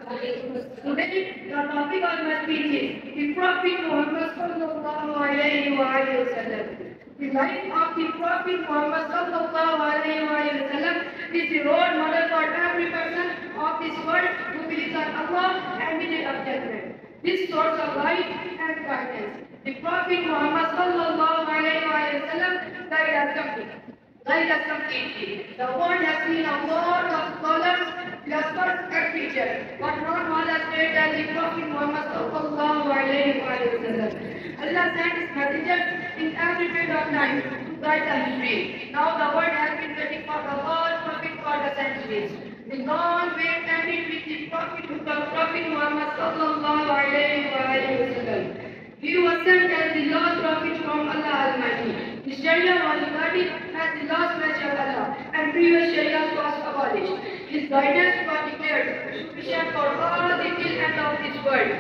Today, the topic of my speech is the Prophet Muhammad sallallahu alayhi wa sallam. The life of the Prophet Muhammad sallallahu alayhi wa sallam is the role model for every person of this world who believes on Allah and the Day of Judgment. This source of light and guidance. The Prophet Muhammad sallallahu alayhi wa sallam guide us completely. The world has seen a lot of scholars, philosophers and preachers, but not one as great as the Prophet Muhammad sallallahu alayhi wa sallam. Allah sent His messengers in every period of time to guide the history. Now the world has been waiting for the last prophet for the centuries. The long wait ended with the Prophet Muhammad sallallahu alayhi wa sallam. He was sent as the last prophet from Allah Almighty. His Sharia was regarded as the last message of Allah, and previous Sharia was abolished. His guidance was declared sufficient for all the till end of this world.